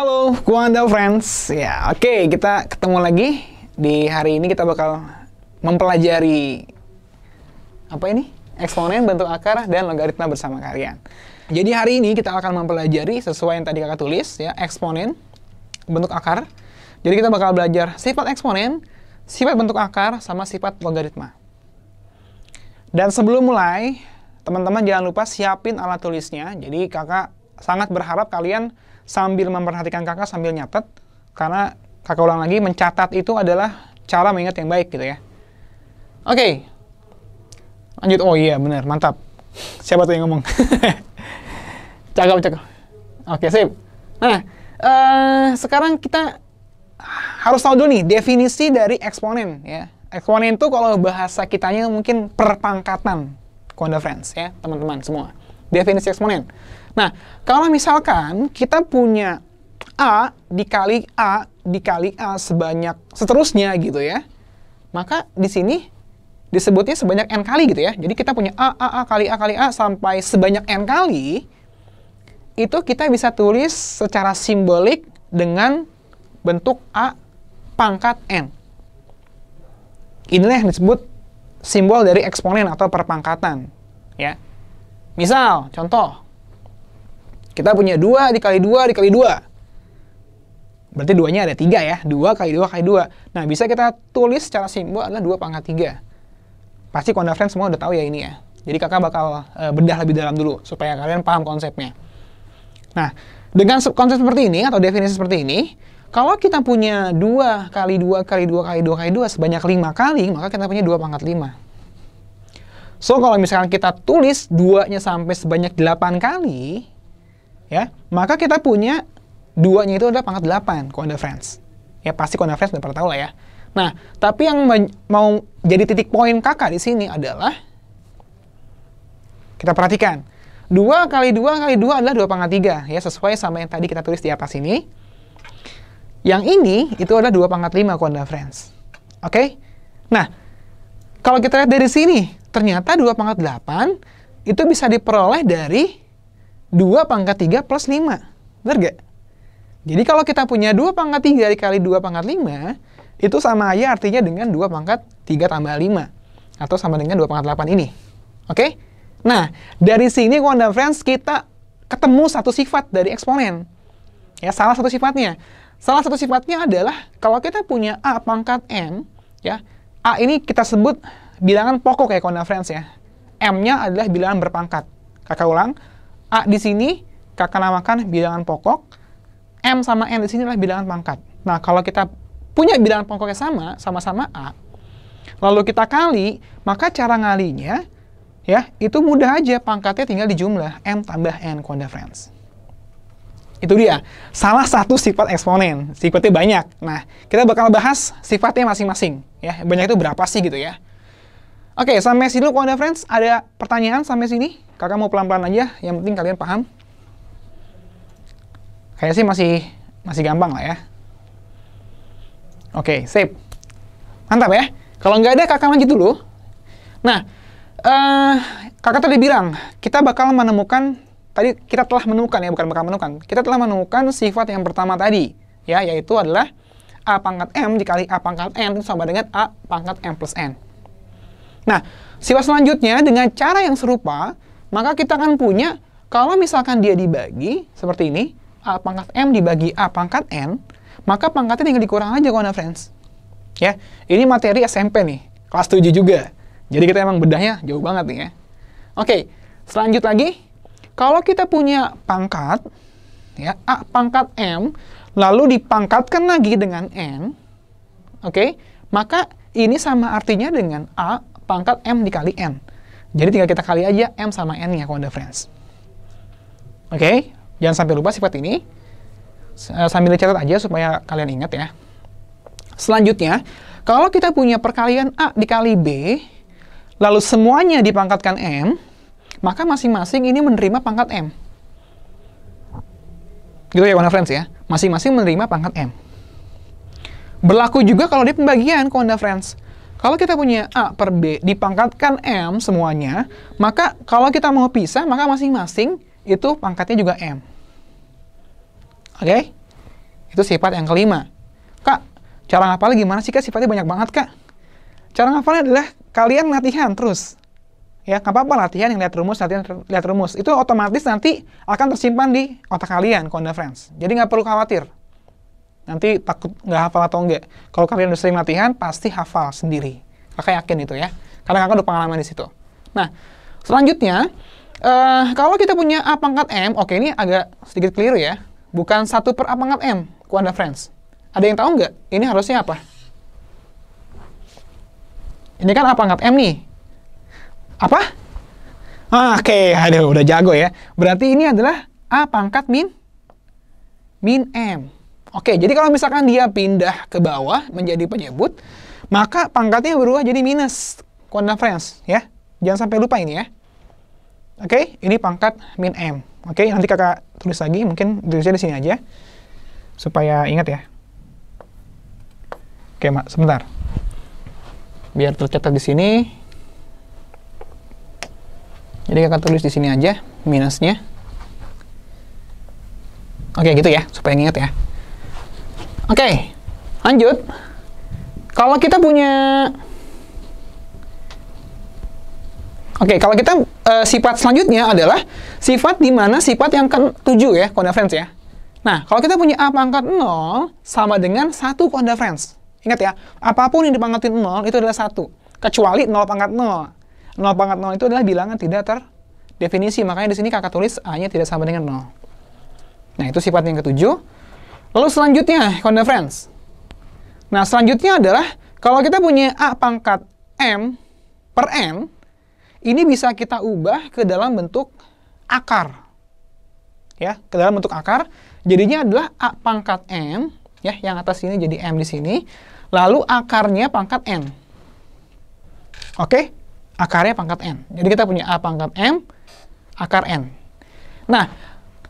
Halo, Kuanda Friends. Ya, oke, kita ketemu lagi. Di hari ini kita bakal mempelajari apa ini? Eksponen, bentuk akar, dan logaritma bersama kalian. Jadi hari ini kita akan mempelajari sesuai yang tadi kakak tulis, ya, eksponen, bentuk akar. Jadi kita bakal belajar sifat eksponen, sifat bentuk akar, sama sifat logaritma. Dan sebelum mulai, teman-teman jangan lupa siapin alat tulisnya. Jadi kakak sangat berharap kalian sambil memperhatikan kakak sambil nyatet, karena kakak ulang lagi, mencatat itu adalah cara mengingat yang baik gitu ya. Oke, lanjut. Oh iya benar, mantap. Siapa tuh yang ngomong? Cakep. Oke, sip. Nah, sekarang kita harus tahu dulu nih definisi dari eksponen ya. Eksponen itu kalau bahasa kitanya mungkin perpangkatan, Kuanda Friends ya, teman-teman semua. Definisi eksponen. Nah, kalau misalkan kita punya A dikali A sebanyak seterusnya gitu ya, maka di sini disebutnya sebanyak N kali gitu ya. Jadi kita punya A kali A sampai sebanyak N kali, itu kita bisa tulis secara simbolik dengan bentuk A pangkat N. Inilah yang disebut simbol dari eksponen atau perpangkatan ya. Misal, contoh, kita punya 2 dikali 2 dikali 2. Berarti 2-nya ada 3 ya. 2 kali 2 kali 2. Nah, bisa kita tulis secara simbol adalah 2 pangkat 3. Pasti Kuanda Friends semua udah tahu ya ini ya. Jadi kakak bakal bedah lebih dalam dulu supaya kalian paham konsepnya. Nah, dengan konsep seperti ini atau definisi seperti ini, kalau kita punya 2 kali 2 kali 2 kali 2 kali 2 sebanyak 5 kali, maka kita punya 2 pangkat 5. So, kalau misalkan kita tulis 2-nya sampai sebanyak 8 kali, ya, maka kita punya 2-nya itu adalah pangkat 8, Kuanda Friends. Ya, pasti Kuanda Friends udah pernah tahu lah ya. Nah, tapi yang mau jadi titik poin kakak di sini adalah, kita perhatikan, 2 kali 2 kali 2 adalah 2 pangkat 3, ya, sesuai sama yang tadi kita tulis di atas ini. Yang ini, itu adalah 2 pangkat 5, Kuanda Friends. Oke? Nah, kalau kita lihat dari sini, ternyata 2 pangkat 8 itu bisa diperoleh dari 2 pangkat 3 plus 5. Benar gak? Jadi kalau kita punya 2 pangkat 3 dikali 2 pangkat 5, itu sama aja artinya dengan 2 pangkat 3 tambah 5. Atau sama dengan 2 pangkat 8 ini. Oke? Nah, dari sini Kuanda Friends kita ketemu satu sifat dari eksponen. Ya, salah satu sifatnya. Salah satu sifatnya adalah kalau kita punya A pangkat N, ya, A ini kita sebut bilangan pokok ya Kuanda Friends ya. M-nya adalah bilangan berpangkat. Kakak ulang, A di sini kakak namakan bilangan pokok, M sama N di sini adalah bilangan pangkat. Nah, kalau kita punya bilangan pokoknya sama-sama A, lalu kita kali, maka cara ngalinya ya, itu mudah aja, pangkatnya tinggal dijumlah M tambah N, Kuanda Friends. Itu dia, salah satu sifat eksponen. Sifatnya banyak. Nah, kita bakal bahas sifatnya masing-masing ya. Banyak itu berapa sih gitu ya. Oke, sampai sini dulu Kuanda Friends. Ada pertanyaan sampai sini? Kakak mau pelan-pelan aja, yang penting kalian paham. Kayaknya sih masih gampang lah ya. Oke, sip. Mantap ya. Kalau nggak ada, kakak lanjut dulu. Nah, kakak tadi bilang, kita bakal menemukan, tadi kita telah menemukan ya, bukan bakal menemukan. Kita telah menemukan sifat yang pertama tadi, ya, yaitu adalah A pangkat M dikali A pangkat N itu sama dengan A pangkat M plus N. Nah, sifat selanjutnya dengan cara yang serupa, maka kita akan punya, kalau misalkan dia dibagi seperti ini, A pangkat M dibagi A pangkat N, maka pangkatnya tinggal dikurang aja, Kuanda Friends. Ya, ini materi SMP nih, kelas 7 juga. Jadi kita emang bedahnya jauh banget nih ya. Oke, selanjut lagi, kalau kita punya pangkat, ya, A pangkat M, lalu dipangkatkan lagi dengan N, oke, maka ini sama artinya dengan A pangkat M dikali N. Jadi tinggal kita kali aja M sama N-nya, Kuanda Friends. Oke, jangan sampai lupa sifat ini. Sambil dicatat aja supaya kalian ingat ya. Selanjutnya, kalau kita punya perkalian A dikali B, lalu semuanya dipangkatkan M, maka masing-masing ini menerima pangkat M. Gitu ya, Kuanda Friends ya. Masing-masing menerima pangkat M. Berlaku juga kalau di pembagian, Kuanda Friends. Kalau kita punya A per B dipangkatkan M semuanya, maka kalau kita mau pisah, maka masing-masing itu pangkatnya juga M. Oke? Itu sifat yang kelima. Kak, cara ngapalnya gimana sih, Kak? Sifatnya banyak banget, Kak. Cara ngapalnya adalah kalian latihan terus. Ya, nggak apa-apa latihan yang lihat rumus. Itu otomatis nanti akan tersimpan di otak kalian, Konda Friends. Jadi nggak perlu khawatir. Nanti takut nggak hafal atau enggak. Kalau kalian udah sering latihan, pasti hafal sendiri. Kakak yakin itu ya. Karena kakak udah pengalaman di situ. Nah, selanjutnya, kalau kita punya A pangkat M, oke ini agak sedikit keliru ya. Bukan 1 per A pangkat M, Konda Friends. Ada yang tahu nggak? Ini harusnya apa? Ini kan A pangkat M nih. Apa? Oke, aduh udah jago ya. Berarti ini adalah A pangkat min M. Oke, jadi kalau misalkan dia pindah ke bawah menjadi penyebut, maka pangkatnya berubah jadi minus, Konda Friends ya. Jangan sampai lupa ini ya. Oke, ini pangkat min M. Oke, nanti kakak tulis lagi, mungkin tulisnya di sini aja supaya ingat ya. Oke, sebentar. Biar tercatat di sini. Jadi kakak tulis di sini aja minusnya. Oke, gitu ya, supaya ingat ya. Oke, lanjut. Kalau kita punya kalau kita sifat selanjutnya adalah sifat di mana sifat yang ke-7 ya, Konda Friends ya. Nah, kalau kita punya A pangkat 0 sama dengan 1 Konda Friends. Ingat ya, apapun yang dipangkatin 0 itu adalah 1. Kecuali 0 pangkat 0. 0 pangkat 0 itu adalah bilangan tidak terdefinisi. Makanya di sini kakak tulis A-nya tidak sama dengan 0. Nah, itu sifat yang ke-7. Lalu selanjutnya, Konda Friends. Nah, selanjutnya adalah kalau kita punya A pangkat M per N, ini bisa kita ubah ke dalam bentuk akar. Ya, ke dalam bentuk akar. Jadinya adalah A pangkat M, ya, yang atas ini jadi M di sini. Lalu akarnya pangkat N. Oke? Akarnya pangkat N. Jadi kita punya A pangkat M, akar N. Nah,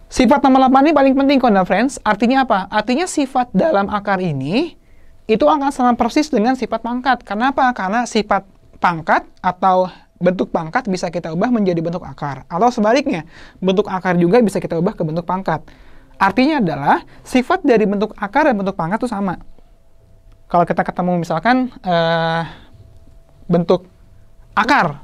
sifat nomor 8 ini paling penting, Konda Friends. Artinya apa? Artinya sifat dalam akar ini itu akan sama persis dengan sifat pangkat. Kenapa? Karena sifat pangkat atau bentuk pangkat bisa kita ubah menjadi bentuk akar. Atau sebaliknya, bentuk akar juga bisa kita ubah ke bentuk pangkat. Artinya adalah sifat dari bentuk akar dan bentuk pangkat itu sama. Kalau kita ketemu misalkan bentuk akar,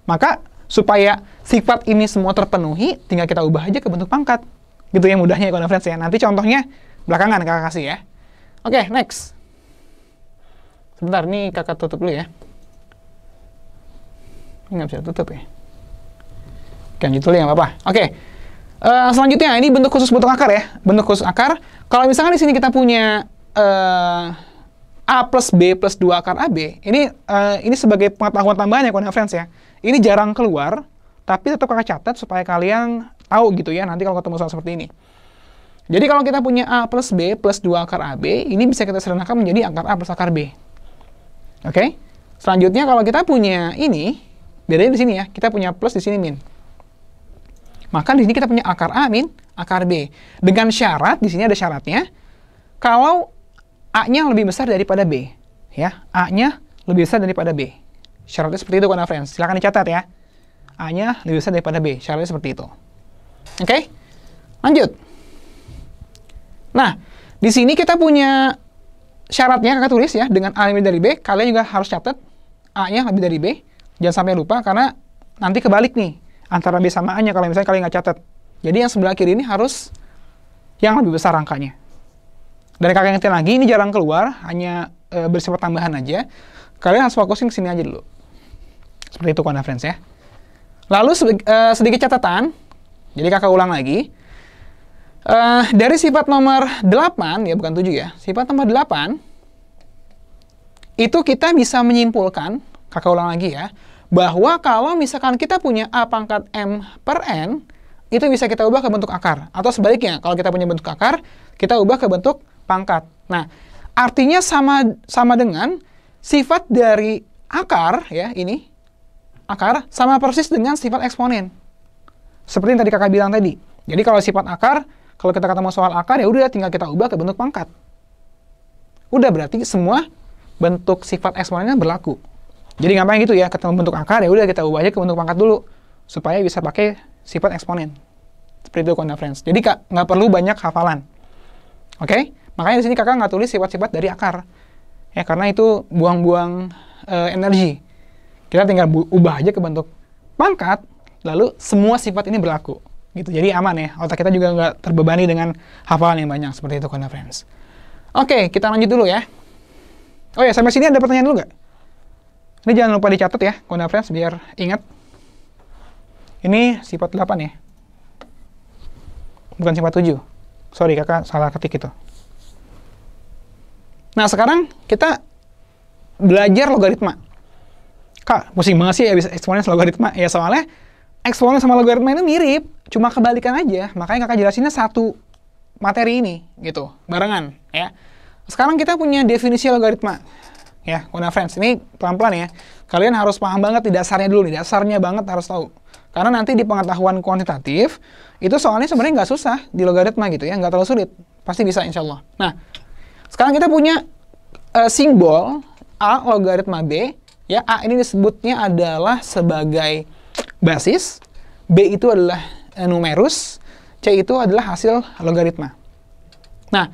maka supaya sifat ini semua terpenuhi, tinggal kita ubah aja ke bentuk pangkat. Gitu ya mudahnya, Konda Friends ya. Nanti contohnya belakangan kakak kasih ya. Oke, next. Sebentar, nih kakak tutup dulu ya. Ini nggak bisa tutup ya. Oke, lanjut dulu ya, apa-apa. Oke. Selanjutnya, ini bentuk khusus bentuk akar ya. Bentuk khusus akar. Kalau misalkan di sini kita punya A plus B plus 2 akar AB, ini sebagai pengetahuan tambahan ya, Konda Friends ya. Ini jarang keluar, tapi tetap kakak catat supaya kalian tahu gitu ya, nanti kalau ketemu soal seperti ini. Jadi kalau kita punya A plus B plus 2 akar AB, ini bisa kita sederhanakan menjadi akar A plus akar B. Oke? Selanjutnya kalau kita punya ini, bedanya di sini ya, kita punya plus di sini min. Maka di sini kita punya akar A min akar B. Dengan syarat, di sini ada syaratnya, kalau A-nya lebih besar daripada B. Ya, A-nya lebih besar daripada B. Syaratnya seperti itu, Konda Friends. Silahkan dicatat ya. A-nya lebih besar daripada B. Syaratnya seperti itu. Oke? Lanjut. Nah, di sini kita punya syaratnya, kakak tulis ya, dengan A lebih dari B. Kalian juga harus catat A-nya lebih dari B. Jangan sampai lupa, karena nanti kebalik nih. Antara B sama A-nya, kalau misalnya kalian nggak catat. Jadi yang sebelah kiri ini harus yang lebih besar angkanya. Dari kakak ingetin lagi, ini jarang keluar, hanya bersifat tambahan aja. Kalian harus fokusin ke sini aja dulu. Seperti itu, Konda Friends ya. Lalu sedikit catatan, jadi kakak ulang lagi. Dari sifat nomor 8, ya bukan 7 ya, sifat nomor 8, itu kita bisa menyimpulkan, kakak ulang lagi ya, bahwa kalau misalkan kita punya A pangkat M per N, itu bisa kita ubah ke bentuk akar. Atau sebaliknya, kalau kita punya bentuk akar, kita ubah ke bentuk pangkat. Nah, artinya sama dengan sifat dari akar, ya ini, akar, sama persis dengan sifat eksponen. Seperti yang tadi kakak bilang tadi. Jadi kalau sifat akar, kalau kita ketemu soal akar, ya udah tinggal kita ubah ke bentuk pangkat. Udah berarti semua bentuk sifat eksponennya berlaku. Jadi ngapain gitu ya, ketemu bentuk akar, ya udah kita ubah aja ke bentuk pangkat dulu. Supaya bisa pakai sifat eksponen. Seperti itu, Konda Friends. Jadi nggak perlu banyak hafalan. Oke? Makanya di sini kakak nggak tulis sifat-sifat dari akar. Ya, karena itu buang-buang energi. Kita tinggal ubah aja ke bentuk pangkat, lalu semua sifat ini berlaku. Gitu. Jadi aman ya, otak kita juga nggak terbebani dengan hafalan yang banyak, seperti itu Konda Friends. Oke, kita lanjut dulu ya. Oh ya, sampai sini ada pertanyaan dulu nggak? Ini jangan lupa dicatat ya, Konda Friends, biar ingat. Ini sifat 8 ya. Bukan sifat 7. Sorry, kakak salah ketik itu. Nah, sekarang kita belajar logaritma. Kak, pusing banget sih ya bisa eksponen sama logaritma. Ya, soalnya eksponen sama logaritma itu mirip, cuma kebalikan aja. Makanya kakak jelasinnya satu materi ini, gitu, barengan, ya. Sekarang kita punya definisi logaritma. Ya, Konda Friends, ini pelan-pelan ya. Kalian harus paham banget di dasarnya dulu nih, dasarnya banget harus tahu. Karena nanti di pengetahuan kuantitatif, itu soalnya sebenarnya nggak susah di logaritma gitu ya, nggak terlalu sulit. Pasti bisa insya Allah. Nah, sekarang kita punya simbol A logaritma B. Ya, A ini disebutnya adalah sebagai basis, B itu adalah numerus, C itu adalah hasil logaritma. Nah,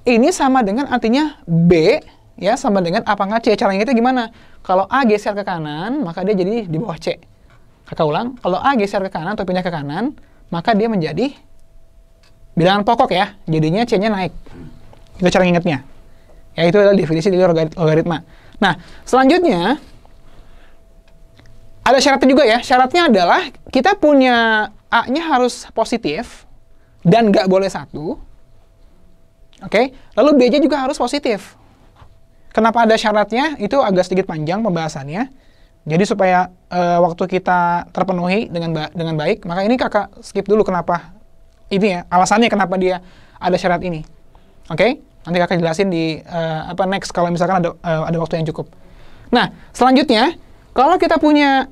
ini sama dengan artinya B, ya sama dengan A pangkat C. Caranya kita gimana? Kalau A geser ke kanan, maka dia jadi di bawah C. Kakak ulang, kalau A geser ke kanan atau pindah ke kanan, maka dia menjadi bilangan pokok ya. Jadinya C-nya naik. Itu cara ingatnya. Ya, itu adalah definisi dari logaritma. Nah, selanjutnya, ada syaratnya juga ya. Syaratnya adalah kita punya A-nya harus positif dan nggak boleh 1. Oke? Lalu B-nya juga harus positif. Kenapa ada syaratnya? Itu agak sedikit panjang pembahasannya. Jadi supaya waktu kita terpenuhi dengan baik, maka ini kakak skip dulu kenapa ini ya, alasannya kenapa dia ada syarat ini. Oke? Nanti kakak jelasin di next kalau misalkan ada waktu yang cukup. Nah, selanjutnya kalau kita punya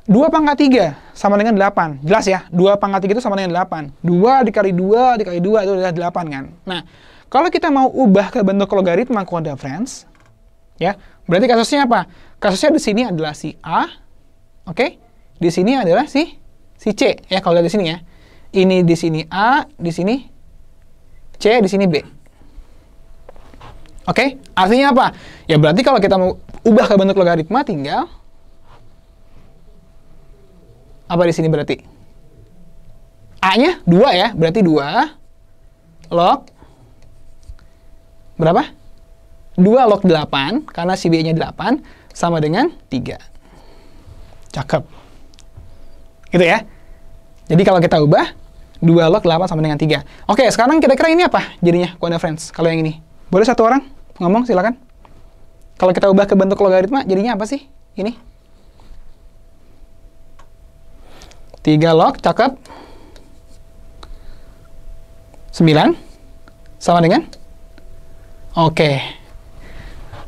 2 pangkat 3 sama dengan 8. Jelas ya, 2 pangkat 3 itu sama dengan 8. 2 dikali 2 dikali 2 itu adalah 8 kan. Nah, kalau kita mau ubah ke bentuk logaritma Konda Friends, ya, berarti kasusnya apa? Kasusnya di sini adalah si A, oke? Di sini adalah si C, ya kalau lihat di sini ya. Ini di sini A, di sini C, di sini B. Oke? Artinya apa? Ya berarti kalau kita mau ubah ke bentuk logaritma tinggal apa di sini berarti? A-nya 2 ya, berarti 2 log berapa? 2 log 8, karena si B-nya 8, sama dengan 3. Cakep. Gitu ya. Jadi kalau kita ubah, 2 log 8 sama dengan 3. Oke, sekarang kira-kira ini apa jadinya, Konda Friends? Kalau yang ini. Boleh satu orang ngomong, silakan. Kalau kita ubah ke bentuk logaritma, jadinya apa sih? Ini. 3 log, cakep. 9 sama dengan? Oke.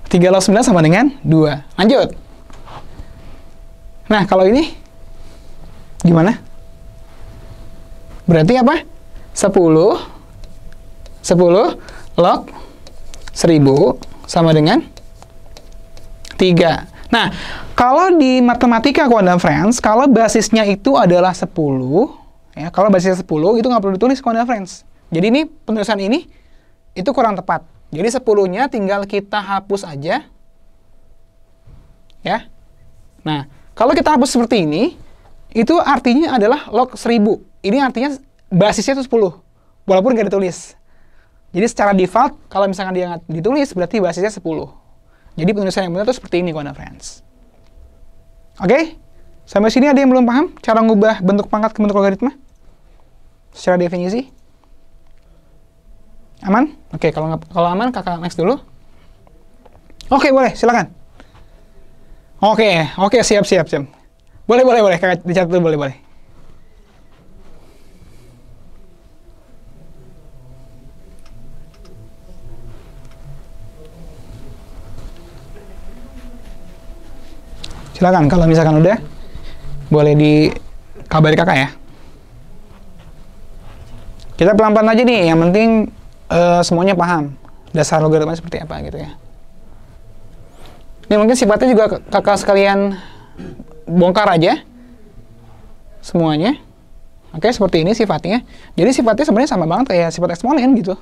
3 log 9 sama dengan 2. Lanjut. Nah, kalau ini gimana? Berarti apa? 10 log 1000 sama dengan 3. Nah, kalau di matematika Konda Friends, kalau basisnya itu adalah 10, ya, kalau basisnya 10 itu nggak perlu ditulis Konda Friends. Jadi ini penulisan ini itu kurang tepat. Jadi 10-nya tinggal kita hapus aja. Ya. Nah, kalau kita hapus seperti ini, itu artinya adalah log 1000. Ini artinya basisnya itu 10. Walaupun nggak ditulis. Jadi secara default, kalau misalkan dia nggak ditulis, berarti basisnya 10. Jadi penulisan yang benar itu seperti ini, Konda Friends. Oke? Sampai sini ada yang belum paham cara ngubah bentuk pangkat ke bentuk logaritma? Secara definisi? Aman? Oke, kalau aman, kakak next dulu. Oke, boleh, silakan. Oke, siap. Boleh, kakak dicatat dulu, boleh. Silakan, kalau misalkan udah, boleh dikabari kakak ya. Kita pelan-pelan aja nih, yang penting semuanya paham dasar logaritma seperti apa gitu ya. Ini mungkin sifatnya juga kakak sekalian bongkar aja semuanya. Oke, seperti ini sifatnya. Jadi sifatnya sebenarnya sama banget kayak sifat eksponen gitu.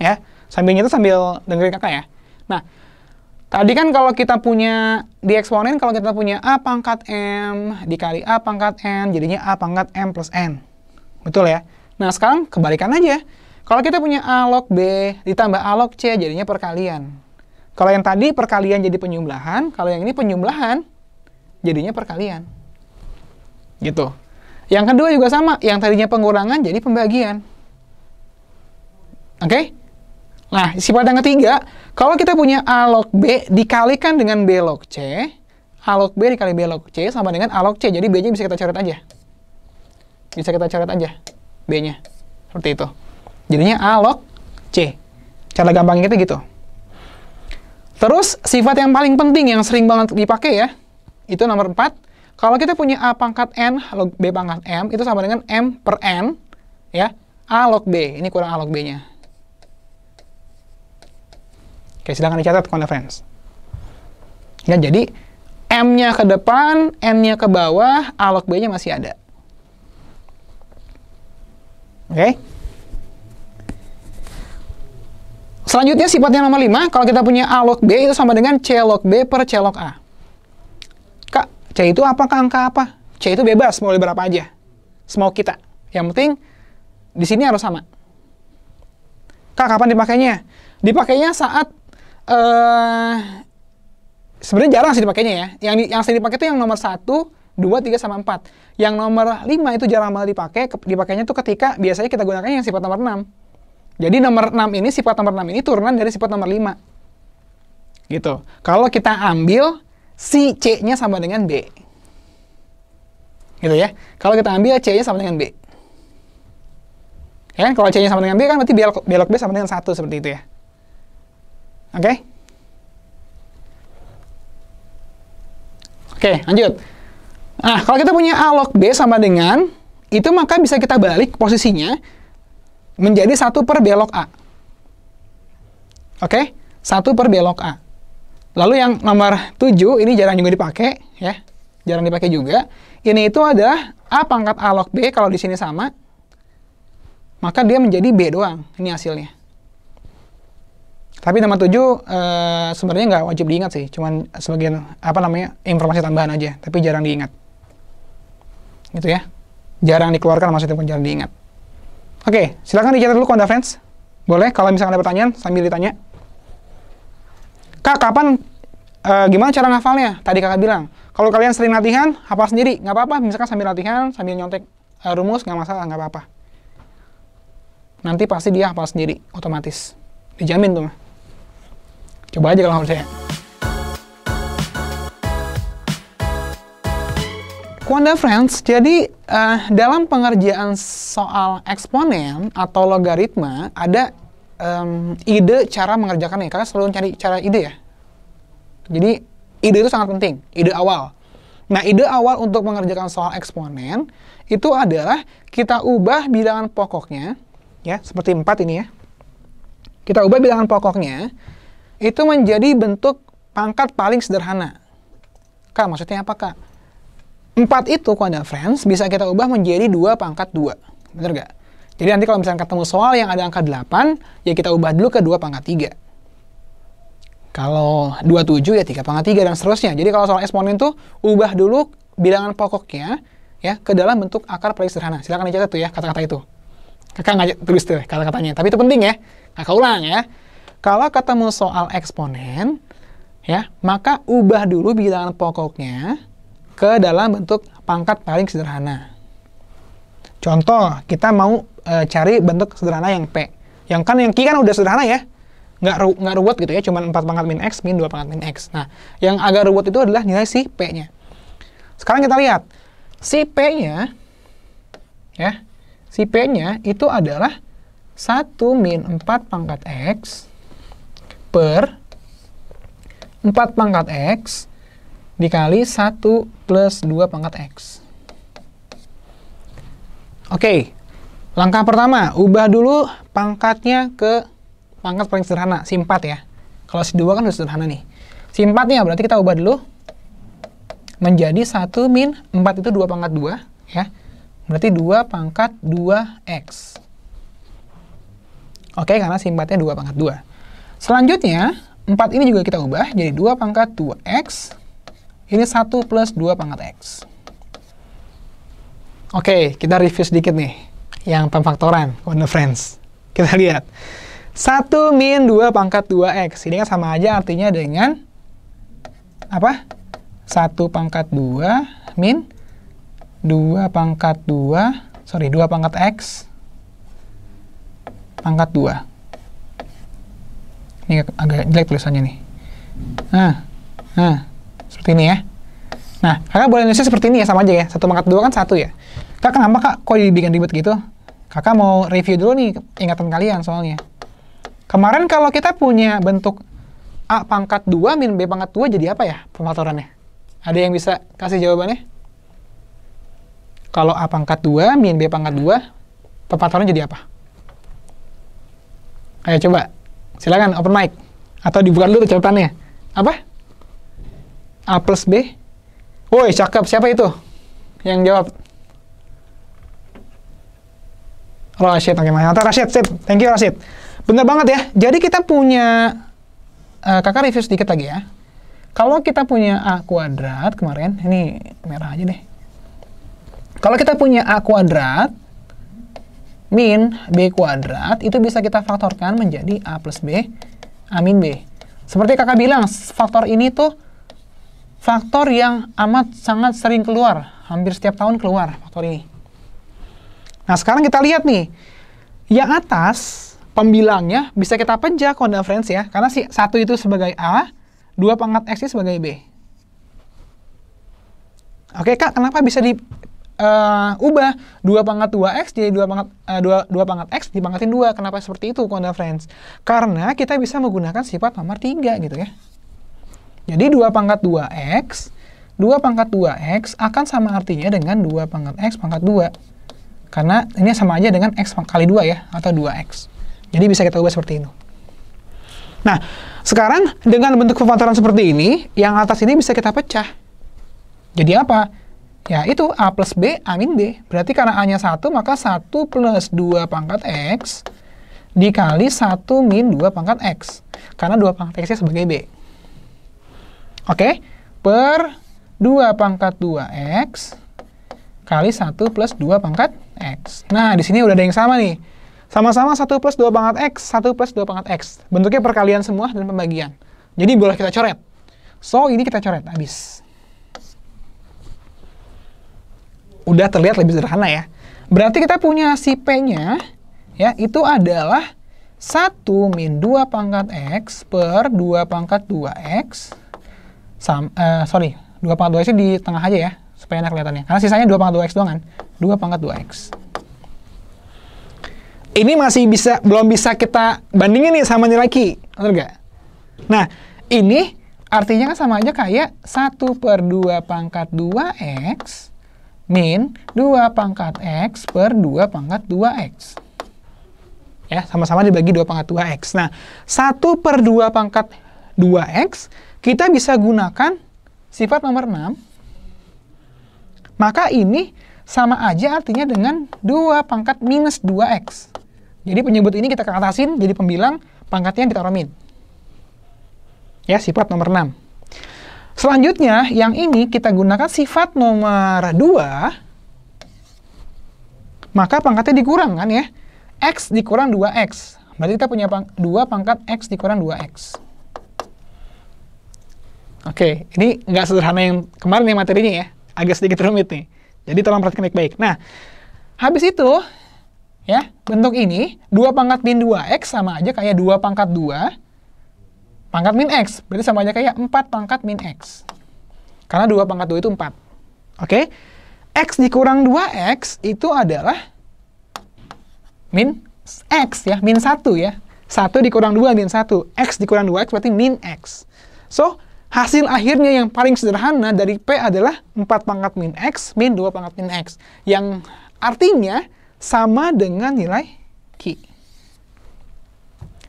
Ya, Sambil nyetet sambil dengerin kakak ya. Nah, tadi kan kalau kita punya di eksponen, kalau kita punya A pangkat M dikali A pangkat N, jadinya A pangkat M plus N. Betul ya? Nah, sekarang kebalikan aja. Kalau kita punya A log B ditambah A log C, jadinya perkalian. Kalau yang tadi perkalian jadi penyumblahan, kalau yang ini penyumblahan, jadinya perkalian. Gitu. Yang kedua juga sama, yang tadinya pengurangan jadi pembagian. Oke? Nah, sifat yang ketiga, kalau kita punya A log B dikalikan dengan B log C, A log B dikali B log C sama dengan A log C. Jadi B-nya bisa kita coret aja. Bisa kita coret aja B-nya. Seperti itu. Jadinya A log C. Cara gampangnya kita gitu. Terus, sifat yang paling penting yang sering banget dipakai ya, itu nomor 4. Kalau kita punya A pangkat N log B pangkat M, itu sama dengan M per N, ya, A log B. Ini kurang A log B-nya. Oke, silahkan dicatat, kawan friends. Ya, jadi M-nya ke depan, N-nya ke bawah, A log B-nya masih ada. Oke. Selanjutnya sifatnya nomor 5, kalau kita punya A log B itu sama dengan C log B per C log A. Kak, C itu apakah angka apa? C itu bebas, mau berapa aja. Semau kita. Yang penting, di sini harus sama. Kak, kapan dipakainya? Dipakainya saat sebenarnya jarang sih dipakainya ya. Yang sering dipakai itu yang nomor 1, 2, 3, sama 4. Yang nomor 5 itu jarang banget dipakai. Dipakainya tuh ketika biasanya kita gunakan yang sifat nomor 6. Jadi nomor 6 ini, sifat nomor 6 ini turunan dari sifat nomor 5. Gitu. Kalau kita ambil si C-nya sama dengan B. Gitu ya. Kalau kita ambil C-nya sama dengan B. Ya kan? Kalau C-nya sama dengan B kan berarti B log B sama dengan 1 seperti itu ya. Oke? Oke, lanjut. Nah, kalau kita punya A log B sama dengan, itu maka bisa kita balik posisinya menjadi 1 per B log A. Oke? 1 per B log A. Lalu yang nomor 7, ini jarang juga dipakai, ya. Jarang dipakai juga. Ini itu adalah A pangkat A log B, kalau di sini sama, maka dia menjadi B doang. Ini hasilnya. Tapi nomor 7 sebenarnya nggak wajib diingat sih, cuman sebagian informasi tambahan aja, tapi jarang diingat. Gitu ya. Jarang dikeluarkan, maksudnya pun jarang diingat. Oke, silakan dicatat dulu Konda Friends. Boleh kalau misalkan ada pertanyaan sambil ditanya. Kak, kapan gimana cara ngafalnya? Tadi kakak bilang, kalau kalian sering latihan, hafal sendiri, nggak apa-apa. Misalkan sambil latihan, sambil nyontek rumus, nggak masalah, nggak apa-apa. Nanti pasti dia hafal sendiri, otomatis. Dijamin tuh mah. Coba aja kalau menurut saya. Konda Friends, jadi dalam pengerjaan soal eksponen atau logaritma ada ide cara mengerjakannya. Kalian selalu cari cara ide ya. Jadi ide itu sangat penting, ide awal. Nah, ide awal untuk mengerjakan soal eksponen itu adalah kita ubah bilangan pokoknya, ya seperti 4 ini ya. Kita ubah bilangan pokoknya itu menjadi bentuk pangkat paling sederhana. Kak, maksudnya apa, Kak? 4 itu, Konda Friends, bisa kita ubah menjadi 2 pangkat 2. Bener nggak? Jadi nanti kalau misalnya ketemu soal yang ada angka 8, ya kita ubah dulu ke 2 pangkat 3. Kalau 27 ya 3 pangkat 3 dan seterusnya. Jadi kalau soal eksponen tuh, ubah dulu bilangan pokoknya ya ke dalam bentuk akar paling sederhana. Silakan dicatat tuh ya kata-kata itu. Kakak nggak tulis tuh kata-katanya, tapi itu penting ya. Kakak ulang ya. Kalau ketemu soal eksponen, ya, maka ubah dulu bilangan pokoknya ke dalam bentuk pangkat paling sederhana. Contoh, kita mau cari bentuk sederhana yang P. Yang Q kan udah sederhana ya. Nggak ruwet gitu ya, cuma 4 pangkat min X, min 2 pangkat min X. Nah, yang agak ruwet itu adalah nilai si P-nya. Sekarang kita lihat. Si P-nya, ya, si P-nya itu adalah 1 min 4 pangkat X per 4 pangkat X dikali 1 plus 2 pangkat X. Oke, langkah pertama, ubah dulu pangkatnya ke pangkat paling sederhana, si 4 ya. Kalau si 2 kan udah sederhana nih. Si 4-nya berarti kita ubah dulu menjadi 1 min 4 itu 2 pangkat 2, ya. Berarti 2 pangkat 2X. Oke, karena simpatnya 2 pangkat 2. Selanjutnya, 4 ini juga kita ubah jadi 2 pangkat 2x. Ini 1 plus 2 pangkat x. Oke, kita review sedikit nih. Yang pemfaktoran, Wonder Friends. Kita lihat. 1 min 2 pangkat 2x. Ini kan sama aja artinya dengan apa? 1 pangkat 2 min 2 pangkat 2 pangkat x pangkat 2. Ini agak jelek tulisannya nih. Nah, seperti ini ya. Nah, kakak boleh nulisnya seperti ini ya, sama aja ya. 1 pangkat 2 kan 1 ya. Kak, kenapa kak kok dibikin ribet gitu? Kakak mau review dulu nih ingatan kalian soalnya. Kemarin kalau kita punya bentuk A pangkat 2 min B pangkat 2 jadi apa ya pemfaktorannya? Ada yang bisa kasih jawabannya? Kalau A pangkat 2 min B pangkat 2, pemfaktorannya jadi apa? Ayo coba, silakan open mic. Atau dibuka dulu jawabannya. Apa? A plus B? Woi, cakep. Siapa itu yang jawab? Rashid, oke, mantap Rashid, sip. Thank you Rashid. Bener banget ya. Jadi kita punya, kakak review sedikit lagi ya. Kalau kita punya A kuadrat kemarin, ini merah aja deh. Kalau kita punya A kuadrat min B kuadrat, itu bisa kita faktorkan menjadi A plus B, A min B. Seperti kakak bilang, faktor ini tuh faktor yang amat sangat sering keluar. Hampir setiap tahun keluar faktor ini. Nah, sekarang kita lihat nih. Yang atas, pembilangnya bisa kita pecah konvergens ya. Karena si 1 itu sebagai A, 2 pangkat X sebagai B. Oke, Kak, kenapa bisa ubah 2 pangkat 2X jadi 2 pangkat X dipangkatin 2? Kenapa seperti itu konvergens? Karena kita bisa menggunakan sifat nomor 3 gitu ya. Jadi 2 pangkat 2X, 2 pangkat 2X akan sama artinya dengan 2 pangkat X pangkat 2. Karena ini sama aja dengan X kali 2 ya, atau 2X. Jadi bisa kita ubah seperti itu. Nah, sekarang dengan bentuk pemfaktoran seperti ini, yang atas ini bisa kita pecah. Jadi apa? Ya itu A plus B, A min B. Berarti karena A-nya 1, maka 1 plus 2 pangkat X dikali 1 min 2 pangkat X. Karena 2 pangkat X-nya sebagai B. Oke? Per 2 pangkat 2X kali 1 plus 2 pangkat X. Nah, di sini udah ada yang sama nih. Sama-sama 1 plus 2 pangkat X, 1 plus 2 pangkat X. Bentuknya perkalian semua dan pembagian. Jadi boleh kita coret. So, ini kita coret, habis. Udah terlihat lebih sederhana ya. Berarti kita punya si P-nya, ya, itu adalah 1 min 2 pangkat X per 2 pangkat 2X. 2 pangkat 2X di tengah aja ya, supaya enak kelihatannya. Karena sisanya 2 pangkat 2X doang kan. 2 pangkat 2X. Ini masih belum bisa kita bandingin nih sama nilai Q. Betul nggak? Nah, ini artinya kan sama aja kayak 1 per 2 pangkat 2X min 2 pangkat X per 2 pangkat 2X. Ya, sama-sama dibagi 2 pangkat 2X. Nah, 1 per 2 pangkat 2X, kita bisa gunakan sifat nomor 6. Maka ini sama aja artinya dengan 2 pangkat minus 2X. Jadi penyebut ini kita katasin jadi pembilang, pangkatnya ditaruh min. Ya, sifat nomor 6. Selanjutnya, yang ini kita gunakan sifat nomor 2, maka pangkatnya dikurang kan ya. X dikurang 2X. Berarti kita punya 2 pangkat X dikurang 2X. Oke, ini nggak sederhana yang kemarin yang materinya ya. Agak sedikit rumit nih. Jadi tolong perhatikan baik-baik. Nah, habis itu, ya, bentuk ini, 2 pangkat min 2X sama aja kayak 2 pangkat 2 pangkat min X. Berarti sama aja kayak 4 pangkat min X. Karena 2 pangkat 2 itu 4. Oke? X dikurang 2X itu adalah min X ya, min 1 ya. 1 dikurang 2 min 1. X dikurang 2X berarti min X. So, hasil akhirnya yang paling sederhana dari P adalah 4 pangkat min X min 2 pangkat min X. Yang artinya sama dengan nilai Q.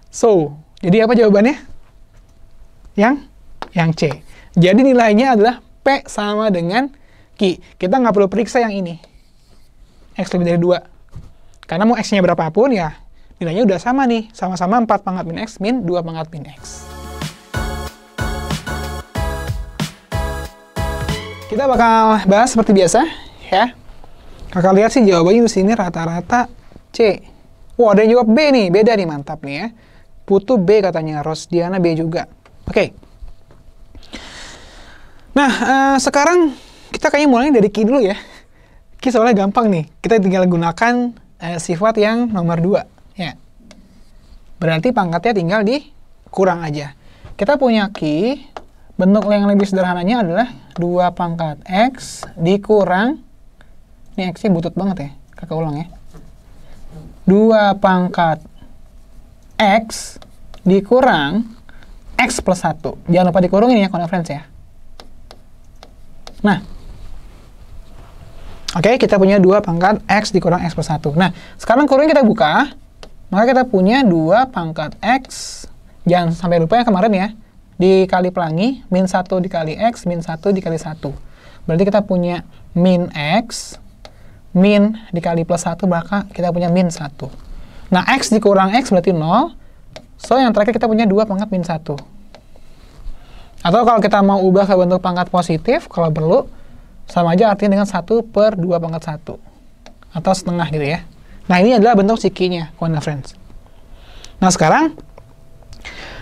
So, jadi apa jawabannya? Yang C. Jadi nilainya adalah P sama dengan Q. Kita nggak perlu periksa yang ini. X lebih dari 2. Karena mau X-nya berapapun ya, nilainya udah sama nih, sama-sama 4 pangkat min X min 2 pangkat min X. Kita bakal bahas seperti biasa, ya. Kakak lihat sih jawabannya di sini rata-rata C. Wah, ada yang jawab B nih, beda nih, mantap nih ya. Putu B katanya, Rosdiana B juga. Oke. Nah, sekarang kita kayaknya mulainya dari Ki dulu ya. Ki soalnya gampang nih, kita tinggal gunakan sifat yang nomor 2. Ya. Berarti pangkatnya tinggal dikurang aja. Kita punya Ki, bentuk yang lebih sederhananya adalah 2 pangkat X dikurang, ini X-nya butut banget ya, kakak ulang ya. 2 pangkat X dikurang X plus 1. Jangan lupa dikurungin ya, conference ya. Nah, oke, kita punya 2 pangkat X dikurang X plus 1. Nah, sekarang kurungnya kita buka, maka kita punya 2 pangkat X, jangan sampai lupa yang kemarin ya, dikali pelangi, min 1 dikali X, min 1 dikali 1. Berarti kita punya min X, min dikali plus 1, maka kita punya min 1. Nah, X dikurang X berarti 0, so yang terakhir kita punya 2 pangkat min 1. Atau kalau kita mau ubah ke bentuk pangkat positif, kalau perlu, sama aja artinya dengan 1 per 2 pangkat 1. Atau setengah gitu ya. Nah, ini adalah bentuk si Ki-nya, conference. Nah, sekarang,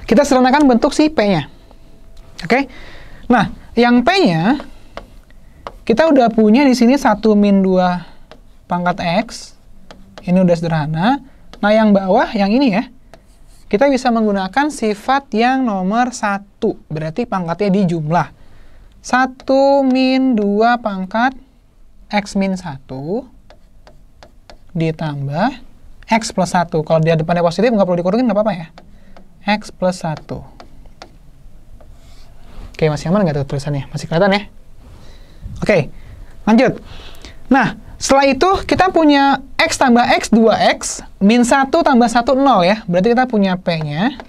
kita sederhanakan bentuk si P-nya. Oke? Nah, yang P-nya, kita udah punya di sini 1 min 2 pangkat X. Ini udah sederhana. Nah, yang bawah, yang ini ya, kita bisa menggunakan sifat yang nomor 1. Berarti pangkatnya dijumlah. 1 min 2 pangkat X min 1 ditambah X plus 1. Kalau dia depannya positif, nggak perlu dikurungin, nggak apa-apa ya. X plus 1. Oke, masih aman nggak tuh tulisannya? Masih kelihatan ya? Oke, lanjut. Nah, setelah itu kita punya X tambah X 2X min 1 tambah 1 0 ya. Berarti kita punya P-nya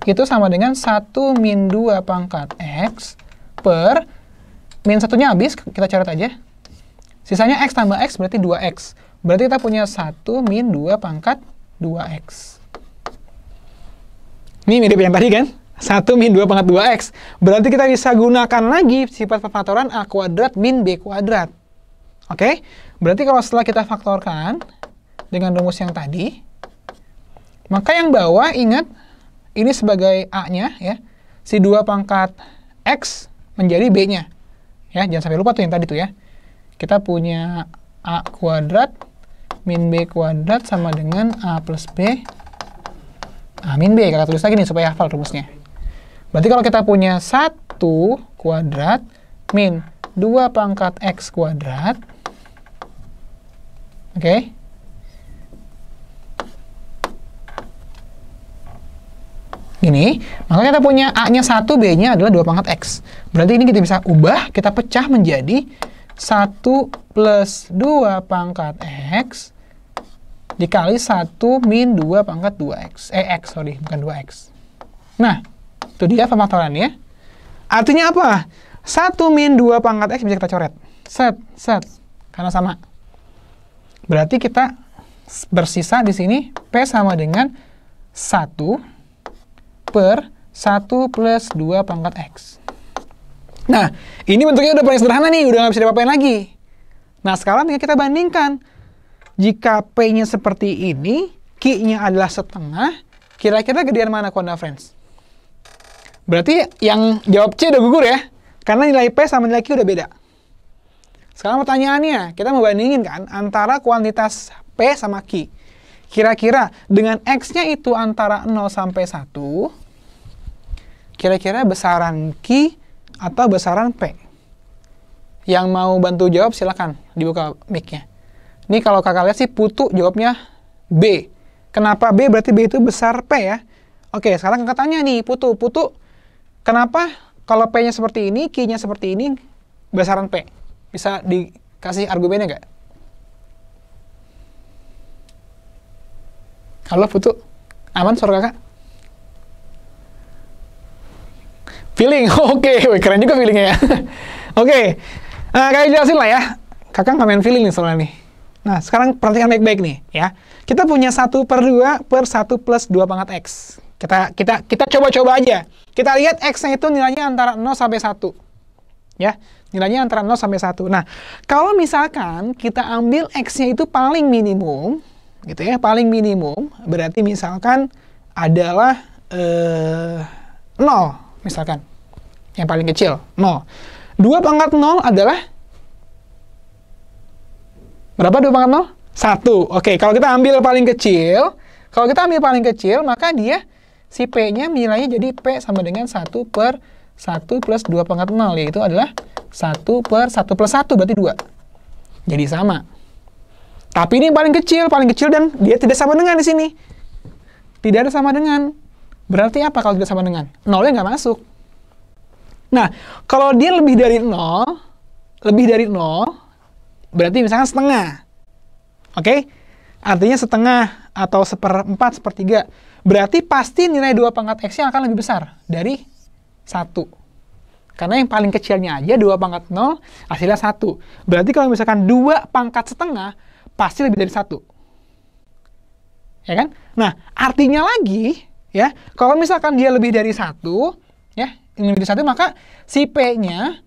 itu sama dengan 1 min 2 pangkat X per min 1-nya habis, kita coret aja. Sisanya X tambah X berarti 2X. Berarti kita punya 1 min 2 pangkat 2X. Ini mirip yang tadi kan? 1 min 2 pangkat 2X. Berarti kita bisa gunakan lagi sifat pemfaktoran A kuadrat min B kuadrat. Oke? Berarti kalau setelah kita faktorkan dengan rumus yang tadi, maka yang bawah ingat, ini sebagai A-nya ya. Si 2 pangkat X menjadi B-nya. Ya, jangan sampai lupa tuh yang tadi tuh ya. Kita punya A kuadrat min B kuadrat sama dengan A plus B A min B. Kakak tulis lagi nih supaya hafal rumusnya. Berarti kalau kita punya 1 kuadrat min 2 pangkat X kuadrat, oke, gini, maka kita punya A-nya 1, B-nya adalah 2 pangkat X. Berarti ini kita bisa ubah, kita pecah menjadi 1 plus 2 pangkat X dikali 1 min 2 pangkat 2X. X, sorry, bukan 2X. Nah, itu dia pemfaktorannya. Artinya apa? 1 min 2 pangkat X bisa kita coret. Set, karena sama. Berarti kita bersisa di sini P sama dengan 1 per 1 plus 2 pangkat X. Nah, ini bentuknya udah paling sederhana nih, udah nggak bisa diapa-apain lagi. Nah, sekarang tinggal kita bandingkan. Jika P-nya seperti ini, Q-nya adalah setengah, kira-kira gedean mana conference? Berarti yang jawab C udah gugur ya, karena nilai P sama nilai Q udah beda. Sekarang pertanyaannya, kita mau bandingin kan antara kuantitas P sama Q. Kira-kira dengan X-nya itu antara 0 sampai 1, kira-kira besaran Q atau besaran P? Yang mau bantu jawab silakan dibuka mic-nya. Ini kalau kakak lihat sih Putu jawabnya B. Kenapa B? Berarti B itu besar P ya. Oke, sekarang kakak tanya nih Putu, kenapa kalau P-nya seperti ini, Q-nya seperti ini, besaran P? Bisa dikasih argumennya nggak? Halo Putu, aman suara kakak? Feeling, oke, keren juga feelingnya ya. Oke, kakak jelasin lah ya. Kakak nggak main feeling nih soalnya nih. Nah, sekarang perhatikan baik-baik nih, ya. Kita punya 1 per 2 per 1 plus 2 pangkat X. Kita coba-coba aja. Kita lihat X-nya itu nilainya antara 0 sampai 1. Ya, nilainya antara 0 sampai 1. Nah, kalau misalkan kita ambil X-nya itu paling minimum, gitu ya, paling minimum, berarti misalkan adalah 0, misalkan. Yang paling kecil, 0. 2 pangkat 0 adalah berapa 2 pangkat 0? 1. Oke, kalau kita ambil paling kecil, maka dia, si P-nya nilainya jadi P sama dengan 1 per 1 plus 2 pangkat 0, yaitu adalah 1 per 1 plus 1, berarti 2. Jadi sama. Tapi ini paling kecil dan dia tidak sama dengan di sini. Tidak ada sama dengan. Berarti apa kalau tidak sama dengan? 0-nya nggak masuk. Nah, kalau dia lebih dari 0, berarti misalkan setengah. Oke? Artinya setengah atau seperempat, sepertiga. Berarti pasti nilai 2 pangkat X-nya akan lebih besar dari 1. Karena yang paling kecilnya aja 2 pangkat 0, hasilnya 1. Berarti kalau misalkan 2 pangkat setengah, pasti lebih dari 1. Ya kan? Nah, artinya lagi, ya, kalau misalkan dia lebih dari 1, ya, ini lebih dari 1, maka si P-nya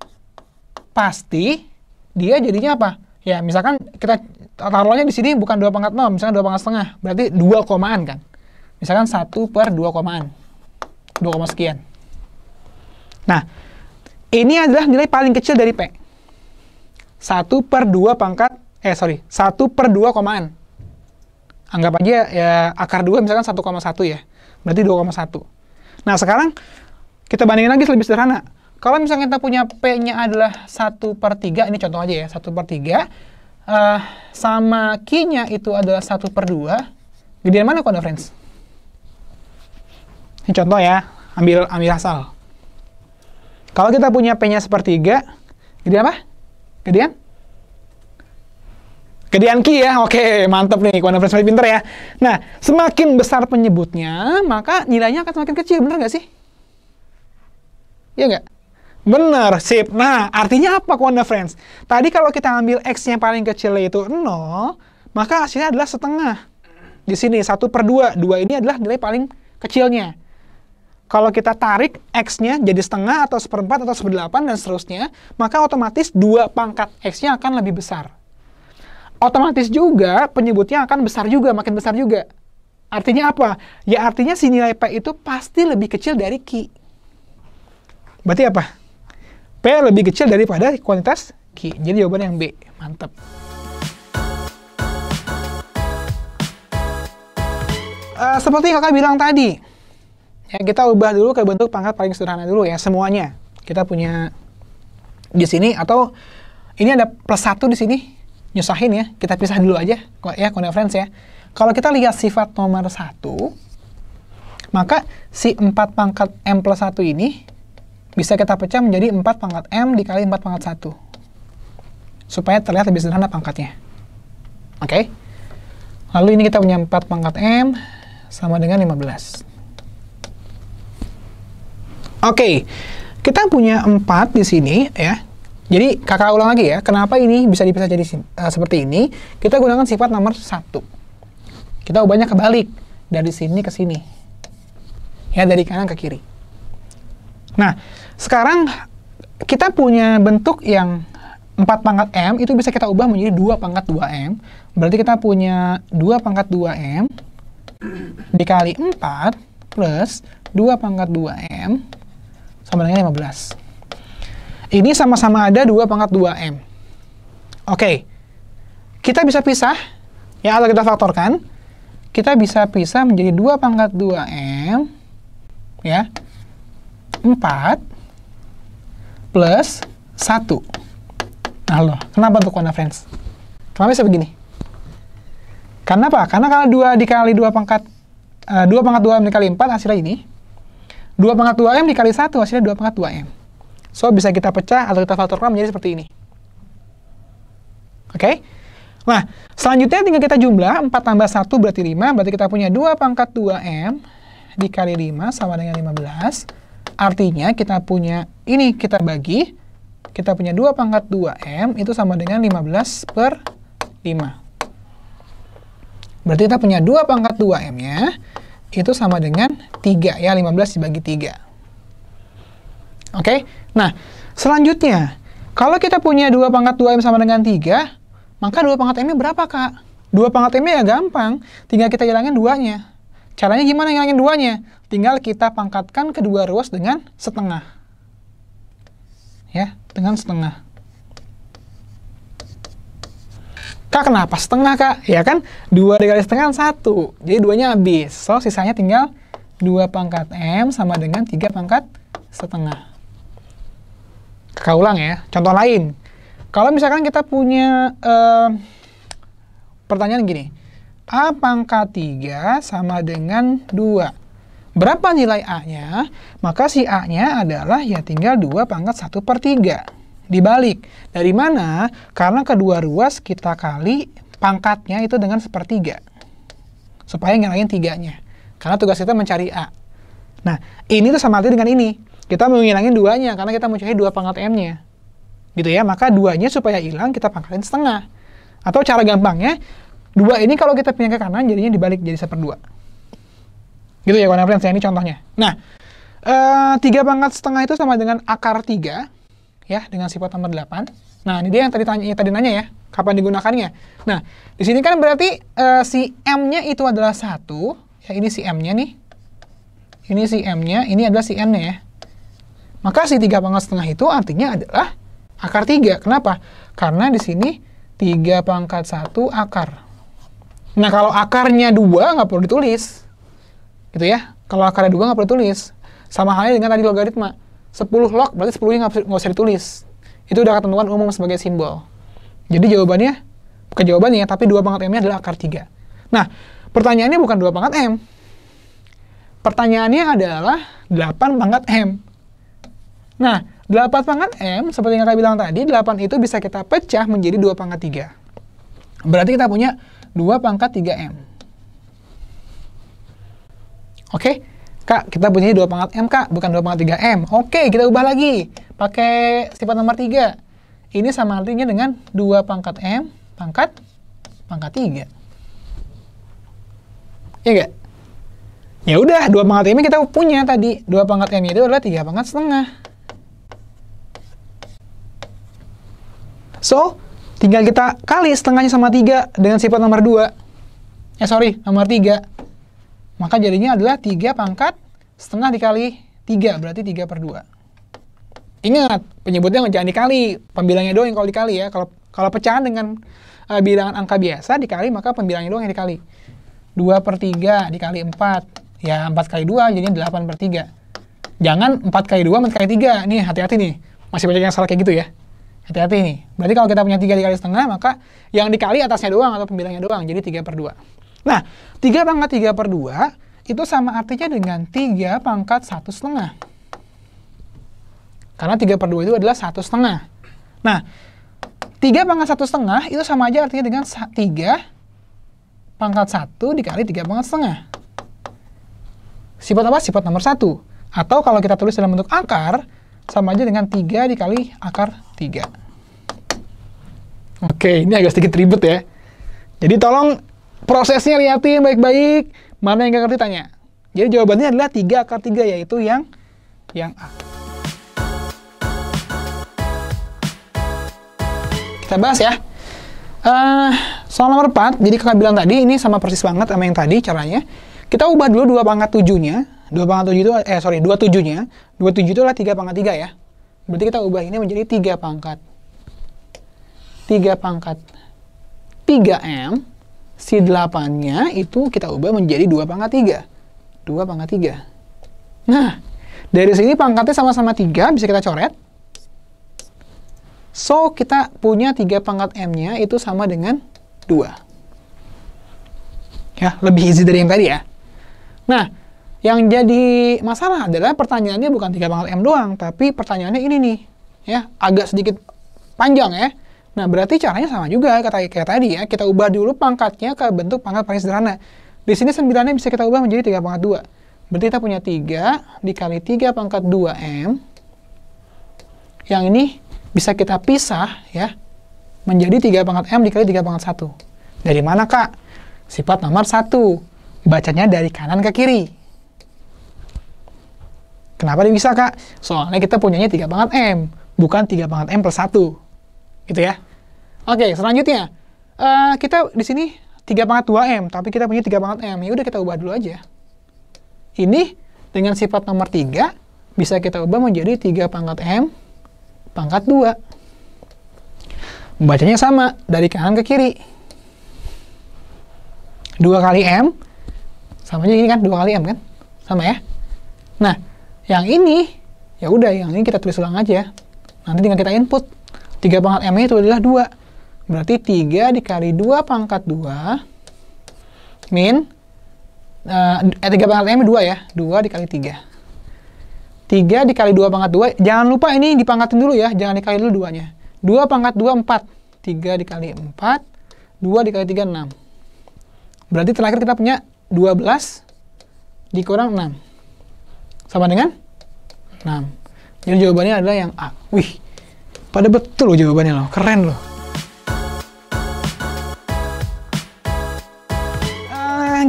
pasti dia jadinya apa? Ya, misalkan kita taruhnya di sini bukan 2 pangkat 0, misalkan 2 pangkat setengah, berarti 2 komaan kan? Misalkan 1 per 2 komaan. 2, sekian. Nah, ini adalah nilai paling kecil dari P. 1 per 2 pangkat, 1 per 2 komaan. Anggap aja ya akar 2 misalkan 1,1 ya. Berarti 2,1. Nah, sekarang kita bandingin lagi lebih sederhana. Kalau misalnya kita punya P-nya adalah 1 per 3, ini contoh aja ya, 1 per 3, sama Q-nya itu adalah 1 per 2, gedean mana kode friends? Ini contoh ya, ambil asal. Kalau kita punya P-nya sepertiga, gedean apa? Gedean Q ya, oke, mantap nih, kode friends pinter ya. Nah, semakin besar penyebutnya, maka nilainya akan semakin kecil, bener nggak sih? Iya nggak? Bener, sip. Nah, artinya apa, Wanda Friends? Tadi kalau kita ambil X yang paling kecil yaitu 0, maka hasilnya adalah setengah. Di sini, 1 per 2. 2 ini adalah nilai paling kecilnya. Kalau kita tarik X-nya jadi setengah, atau seperempat, atau seperdelapan, dan seterusnya, maka otomatis 2 pangkat X-nya akan lebih besar. Otomatis juga, penyebutnya akan besar juga, makin besar juga. Artinya apa? Ya, artinya si nilai P itu pasti lebih kecil dari Q. Berarti apa? P lebih kecil daripada kuantitas Q. Jadi jawaban yang B. Mantap. Seperti yang kakak bilang tadi, ya, kita ubah dulu ke bentuk pangkat paling sederhana dulu ya, semuanya. Kita punya di sini, atau ini ada plus 1 di sini, nyusahin ya. Kita pisah dulu aja, ya, friends ya. Kalau kita lihat sifat nomor 1, maka si 4 pangkat M plus 1 ini bisa kita pecah menjadi 4 pangkat M dikali 4 pangkat 1. Supaya terlihat lebih sederhana pangkatnya. Oke? Lalu ini kita punya 4 pangkat M sama dengan 15. Oke, kita punya 4 di sini ya. Jadi kakak ulang lagi ya, kenapa ini bisa dipisah jadi seperti ini? Kita gunakan sifat nomor 1. Kita ubahnya kebalik, dari sini ke sini. Ya, dari kanan ke kiri. Nah, sekarang kita punya bentuk yang 4 pangkat M, itu bisa kita ubah menjadi 2 pangkat 2M. Berarti kita punya 2 pangkat 2M dikali 4 plus 2 pangkat 2M sama dengan 15. Ini sama-sama ada 2 pangkat 2M. Oke, kita bisa pisah, ya, atau kita faktorkan. Kita bisa pisah menjadi 2 pangkat 2M, ya, 4 plus 1. Nah, loh, kenapa tuh, friends? Kenapa bisa begini? Karena apa? Karena kalau 2 dikali 2 pangkat 2M dikali 4 hasilnya ini. 2 pangkat 2M dikali 1 hasilnya 2 pangkat 2M. So, bisa kita pecah atau kita faktorkan menjadi seperti ini. Oke? Nah, selanjutnya tinggal kita jumlah. 4 tambah 1 berarti 5. Berarti kita punya 2 pangkat 2M dikali 5 sama dengan 15. Artinya kita punya, ini kita bagi, kita punya 2 pangkat 2M itu sama dengan 15 per 5. Berarti kita punya 2 pangkat 2M-nya, itu sama dengan 3, ya, 15 dibagi 3. Oke? Nah, selanjutnya, kalau kita punya 2 pangkat 2M sama dengan 3, maka 2 pangkat M-nya berapa, Kak? 2 pangkat M-nya ya gampang, tinggal kita hilangin 2-nya. Caranya gimana ngilangin 2-nya? Tinggal kita pangkatkan kedua ruas dengan setengah. Ya, dengan setengah. Kak, kenapa setengah, Kak? Ya kan, 2 dikali setengah 1. Jadi 2-nya habis. So, sisanya tinggal 2 pangkat M sama dengan 3 pangkat setengah. Kakak ulang ya. Contoh lain. Kalau misalkan kita punya pertanyaan gini. A pangkat 3 sama dengan 2. Berapa nilai A-nya? Maka si A-nya adalah ya tinggal 2 pangkat 1/3. Dibalik. Dari mana? Karena kedua ruas kita kali pangkatnya itu dengan 1/3. Supaya ngilangin 3-nya. Karena tugas kita mencari A. Nah, ini tuh sama arti dengan ini. Kita mau ngilangin 2-nya, karena kita mau cari 2 pangkat M-nya. Gitu ya, maka 2-nya supaya hilang, kita pangkatin setengah. Atau cara gampangnya, 2 ini kalau kita pindah ke kanan, jadinya dibalik jadi 1/2. Gitu ya, kawan friends, ini contohnya. Nah, 3 pangkat setengah itu sama dengan akar 3. Ya, dengan sifat nomor 8. Nah, ini dia yang tadi nanya ya, kapan digunakannya. Nah, di sini kan berarti si M-nya itu adalah 1. Ya, ini si M-nya nih. Ini si M-nya, ini adalah si N-nya ya. Maka si 3 pangkat setengah itu artinya adalah akar 3. Kenapa? Karena di sini 3 pangkat 1 akar. Nah, kalau akarnya 2 nggak perlu ditulis. Gitu ya. Kalau akarnya 2 nggak perlu ditulis. Sama halnya dengan tadi logaritma. 10 log, berarti 10-nya nggak usah ditulis. Itu udah ketentuan umum sebagai simbol. Jadi jawabannya, bukan jawabannya, tapi 2 pangkat M-nya adalah akar 3. Nah, pertanyaannya bukan 2 pangkat M. Pertanyaannya adalah 8 pangkat M. Nah, 8 pangkat M, seperti yang kakak bilang tadi, 8 itu bisa kita pecah menjadi 2 pangkat 3. Berarti kita punya 2 pangkat 3M. Oke? Kak, kita punya 2 pangkat M, Kak, bukan 2 pangkat 3M. Oke, kita ubah lagi. Pakai sifat nomor 3. Ini sama artinya dengan 2 pangkat M, pangkat 3. Iya nggak? Ya udah, 2 pangkat M kita punya tadi. 2 pangkat M itu adalah 3 pangkat setengah. So, tinggal kita kali setengahnya sama 3 dengan sifat nomor 2. Nomor 3. Maka jadinya adalah 3 pangkat setengah dikali 3, berarti 3/2. Ingat, penyebutnya jangan dikali, pembilangnya doang yang kalau dikali ya. Kalau pecahan dengan bilangan angka biasa dikali, maka pembilangnya doang yang dikali. 2/3 dikali 4, ya 4 kali 2 jadinya 8/3. Jangan 4 kali 2, 4 kali 3. Nih, hati-hati nih. Masih banyak yang salah kayak gitu ya. Hati-hati nih. Berarti kalau kita punya 3 dikali setengah, maka yang dikali atasnya doang atau pembilangnya doang, jadi 3/2. Nah, 3 pangkat 3/2 itu sama artinya dengan 3 pangkat 1/2. Karena 3/2 itu adalah 1/2. Nah, 3 pangkat 1/2 itu sama aja artinya dengan 3 pangkat 1 dikali 3 pangkat setengah. Sifat apa? Sifat nomor 1. Atau kalau kita tulis dalam bentuk akar, sama aja dengan 3 dikali akar 3. Oke, ini agak sedikit ribet ya. Jadi tolong prosesnya lihatin baik-baik, mana yang nggak ngerti tanya. Jadi jawabannya adalah 3 akar 3, yaitu yang A. Kita bahas ya. Soal nomor 4, jadi kakak bilang tadi, ini sama persis banget sama yang tadi caranya. Kita ubah dulu 2 pangkat 7-nya. 2 pangkat 7 itu, 27-nya. 27 itu adalah 3 pangkat 3 ya. Berarti kita ubah ini menjadi 3 pangkat 3M. Si 8-nya itu kita ubah menjadi 2 pangkat 3. 2 pangkat 3. Nah, dari sini pangkatnya sama-sama 3, bisa kita coret. So, kita punya 3 pangkat M-nya itu sama dengan 2. Ya, lebih easy dari yang tadi ya. Nah, yang jadi masalah adalah pertanyaannya bukan 3 pangkat M doang, tapi pertanyaannya ini nih. Ya, agak sedikit panjang ya. Nah, berarti caranya sama juga kayak tadi ya. Kita ubah dulu pangkatnya ke bentuk pangkat paling sederhana. Di sini 9-nya bisa kita ubah menjadi 3 pangkat 2. Berarti kita punya 3 dikali 3 pangkat 2M. Yang ini bisa kita pisah ya, menjadi 3 pangkat M dikali 3 pangkat 1. Dari mana, Kak? Sifat nomor 1. Bacanya dari kanan ke kiri. Kenapa dia bisa, Kak? Soalnya kita punyanya 3 pangkat M, bukan 3 pangkat M plus 1. Gitu ya. Oke, selanjutnya. Kita di sini 3 pangkat 2M, tapi kita punya 3 pangkat M. Ya udah kita ubah dulu aja. Ini dengan sifat nomor 3, bisa kita ubah menjadi 3 pangkat M, pangkat 2. Bacanya sama, dari kanan ke kiri. 2 kali M, sama aja ini kan, 2 kali M kan? Sama ya? Nah, yang ini, ya udah, yang ini kita tulis ulang aja. Nanti tinggal kita input. 3 pangkat M itu adalah 2. Berarti 3 dikali 2 pangkat 2, min, 3 pangkat M 2 ya, 2 dikali 3. 3 dikali 2 pangkat 2, jangan lupa ini dipangkatin dulu ya, jangan dikali dulu 2-nya. 2 pangkat 2, 4. 3 dikali 4, 2 dikali 3, 6. Berarti terakhir kita punya 12 dikurang 6. Sama dengan 6. Jadi jawabannya adalah yang A. Wih, pada betul loh jawabannya loh, keren loh.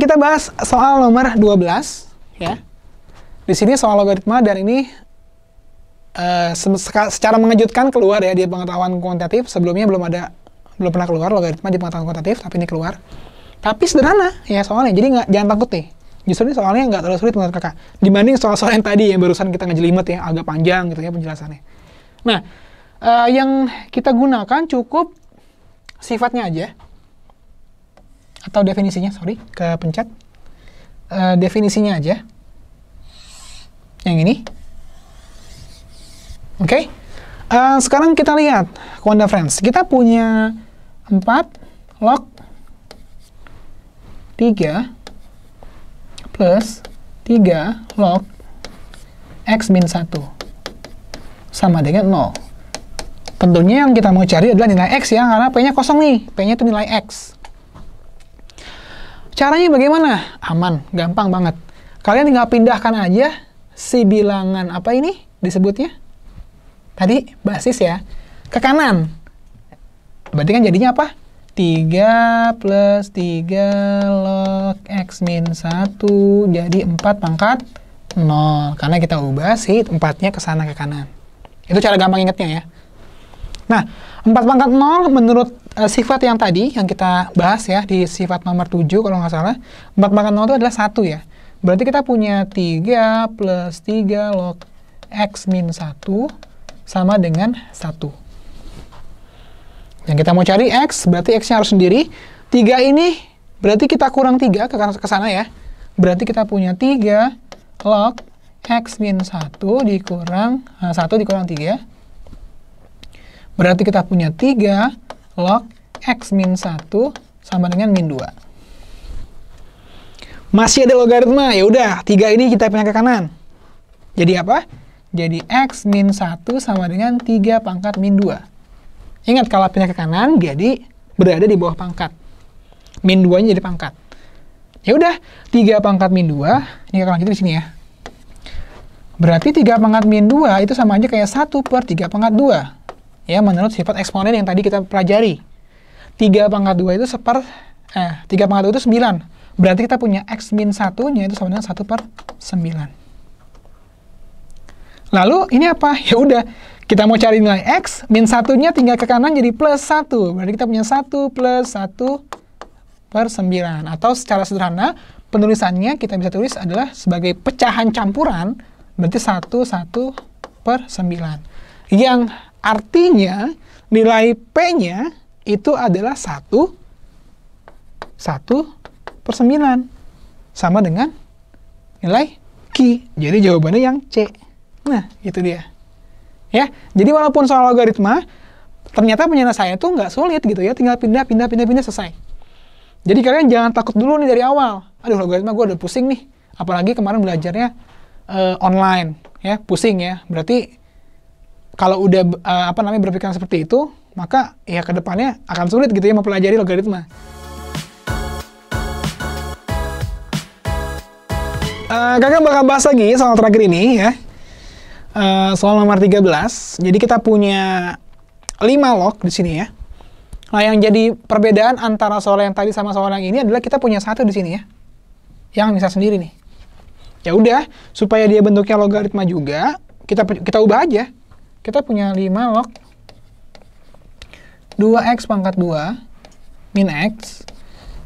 Kita bahas soal nomor 12 ya. Di sini soal logaritma dan ini secara mengejutkan keluar ya di pengetahuan kuantitatif. Sebelumnya belum pernah keluar logaritma di pengetahuan kuantitatif, tapi ini keluar. Tapi sederhana ya soalnya. Jadi jangan takut nih. Justru ini soalnya nggak terlalu sulit menurut kakak dibanding soal-soal yang tadi yang barusan kita ngejelimet ya, agak panjang gitu ya penjelasannya. Nah, yang kita gunakan cukup sifatnya aja atau definisinya, sorry, kepencet. Definisinya aja yang ini. Oke. Sekarang kita lihat Quanta Friends. Kita punya 4 log 3 plus 3 log X min 1 sama dengan 0. Tentunya yang kita mau cari adalah nilai X ya, karena P-nya kosong nih. P-nya itu nilai X. Caranya bagaimana? Aman, gampang banget. Kalian tinggal pindahkan aja si bilangan apa ini disebutnya? Tadi basis ya, ke kanan. Berarti kan jadinya apa? 3 plus 3 log X min 1 jadi 4 pangkat 0. Karena kita ubah si 4-nya ke sana ke kanan. Itu cara gampang ingetnya ya. Nah, 4 pangkat 0 menurut sifat yang tadi yang kita bahas ya di sifat nomor 7 kalau nggak salah, 4 pangkat 0 itu adalah 1 ya. Berarti kita punya 3 plus 3 log X min 1 sama dengan 1. Yang kita mau cari X, berarti X-nya harus sendiri. 3 ini berarti kita kurang 3 ke sana ya. Berarti kita punya 3 log X min 1 dikurang 1 dikurang 3. Berarti kita punya 3 log X min 1 sama dengan min 2. Masih ada logaritma, ya udah 3 ini kita pindah ke kanan. Jadi apa? Jadi X min 1 sama dengan 3 pangkat min 2. Ingat kalau pindah ke kanan, jadi berada di bawah pangkat. Min 2-nya jadi pangkat. Ya udah, 3 pangkat min 2, ini kakak lanjutin di sini ya. Berarti 3 pangkat min 2 itu sama aja kayak 1 per 3 pangkat 2. Ya, menurut sifat eksponen yang tadi kita pelajari. 3 pangkat 2 itu 3 pangkat 2 itu 9. Berarti kita punya X min 1-nya itu sama dengan 1 per 9. Lalu, ini apa? Ya udah, kita mau cari nilai X, min 1-nya tinggal ke kanan jadi plus 1. Berarti kita punya 1 plus 1 per 9. Atau secara sederhana, penulisannya kita bisa tulis adalah sebagai pecahan campuran, berarti 1 per 9. Yang artinya nilai P-nya itu adalah 1 per 9. Sama dengan nilai Q. Jadi jawabannya yang C. Nah, itu dia. Ya, jadi walaupun soal logaritma, ternyata penyelesaian itu nggak sulit gitu ya. Tinggal pindah, selesai. Jadi kalian jangan takut dulu nih dari awal. Aduh, logaritma gue udah pusing nih. Apalagi kemarin belajarnya online. Ya, pusing ya. Berarti kalau udah berpikiran seperti itu, maka ya kedepannya akan sulit gitu ya mempelajari logaritma. Kakak bakal bahas lagi soal terakhir ini ya. Soal nomor 13. Jadi kita punya 5 log di sini ya. Nah, yang jadi perbedaan antara soal yang tadi sama soal yang ini adalah kita punya satu di sini ya, yang bisa sendiri nih. Ya udah, supaya dia bentuknya logaritma juga, kita ubah aja. Kita punya 5 log 2x pangkat 2 min x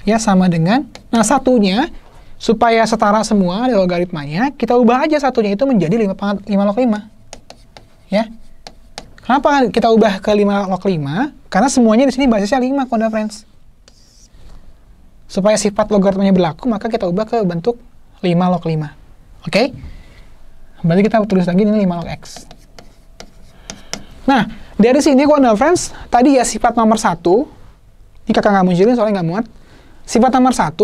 ya sama dengan, nah satunya supaya setara semua di logaritmanya, kita ubah aja satunya itu menjadi 5 log 5. Ya. Kenapa kita ubah ke 5 log 5? Karena semuanya di sini basisnya 5, Konda Friends. Supaya sifat logaritmanya berlaku, maka kita ubah ke bentuk 5 log 5. Oke? Berarti kita tulis lagi ini 5 log x. Nah, dari sini Konda Friends, tadi ya sifat nomor 1, ini kakak nggak munculin soalnya nggak muat. Sifat nomor 1,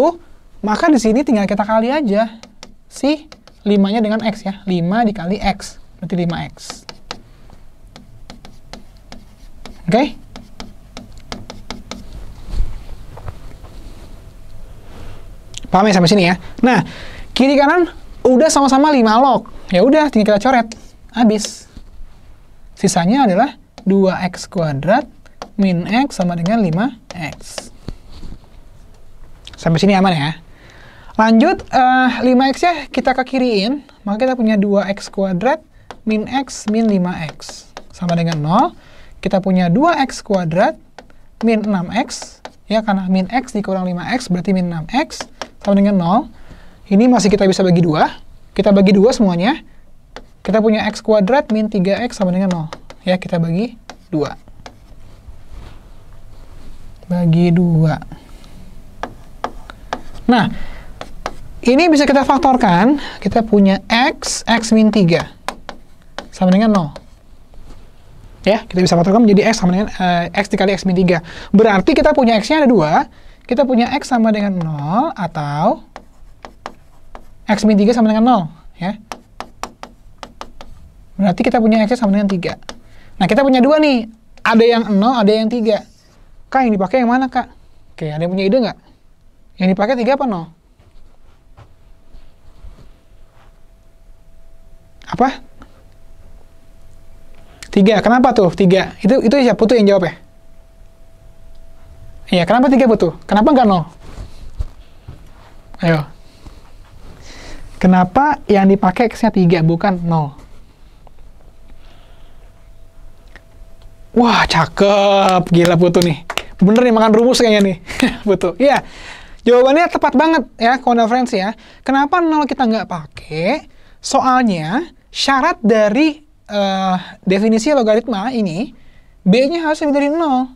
maka di sini tinggal kita kali aja si 5-nya dengan x ya. 5 dikali x, berarti 5x. Oke? Paham ya sampai sini ya? Nah, kiri kanan udah sama-sama 5 log. Ya udah, tinggal kita coret. Habis. Sisanya adalah 2x kuadrat min x sama dengan 5x. Sampai sini aman ya. Lanjut, 5x ya kita ke kiriin, maka kita punya 2x kuadrat min x min 5x. Sama dengan 0. Kita punya 2x kuadrat min 6x. Ya, karena min x dikurang 5x berarti min 6x. Sama dengan 0. Ini masih kita bisa bagi 2. Kita bagi 2 semuanya. Kita punya x kuadrat min 3x sama dengan 0. Ya, kita bagi 2. Bagi 2. Nah, ini bisa kita faktorkan. Kita punya x min 3. Sama dengan 0. Ya, kita bisa faktorkan menjadi x sama dengan x dikali x min 3. Berarti kita punya x-nya ada 2. Kita punya x sama dengan 0 atau x min 3 sama dengan 0. Ya. Berarti kita punya x sama dengan 3. Nah, kita punya 2 nih. Ada yang 0, ada yang 3. Kak, yang dipakai yang mana, Kak? Oke, ada yang punya ide nggak? Yang dipakai 3 apa 0? Apa? 3. Kenapa tuh 3? Itu siapa tuh yang jawab ya? Iya, kenapa 3 tuh? Kenapa nggak 0? Ayo. Kenapa yang dipakai x-nya 3 bukan 0? Wah, cakep. Gila Putu nih. Bener nih makan rumus kayaknya nih. Putu. Iya. Jawabannya tepat banget ya, Konda Friends ya. Kenapa 0 kita nggak pakai? Soalnya syarat dari definisi logaritma ini, B-nya harus lebih dari 0.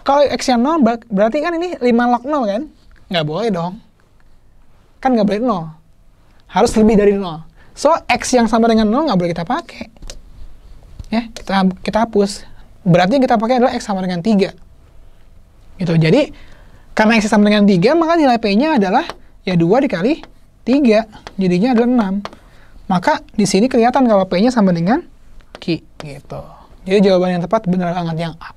Kalau X-nya 0, berarti kan ini 5 log 0 kan? Nggak boleh dong. Kan nggak boleh 0. Harus lebih dari 0. So, X yang sama dengan 0 nggak boleh kita pakai. Ya, kita hapus. Berarti yang kita pakai adalah X sama dengan 3. Gitu. Jadi, karena X sama dengan 3, maka nilai P-nya adalah ya 2 dikali 3. Jadinya adalah 6. Maka di sini kelihatan kalau P-nya sama dengan Q. Gitu. Jadi jawaban yang tepat benar banget yang A.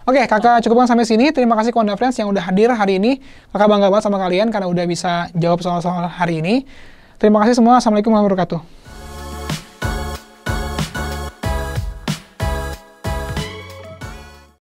Oke, kakak cukupkan sampai sini. Terima kasih Konda Friends yang udah hadir hari ini. Kakak bangga banget sama kalian karena udah bisa jawab soal-soal hari ini. Terima kasih semua. Assalamualaikum warahmatullahi wabarakatuh.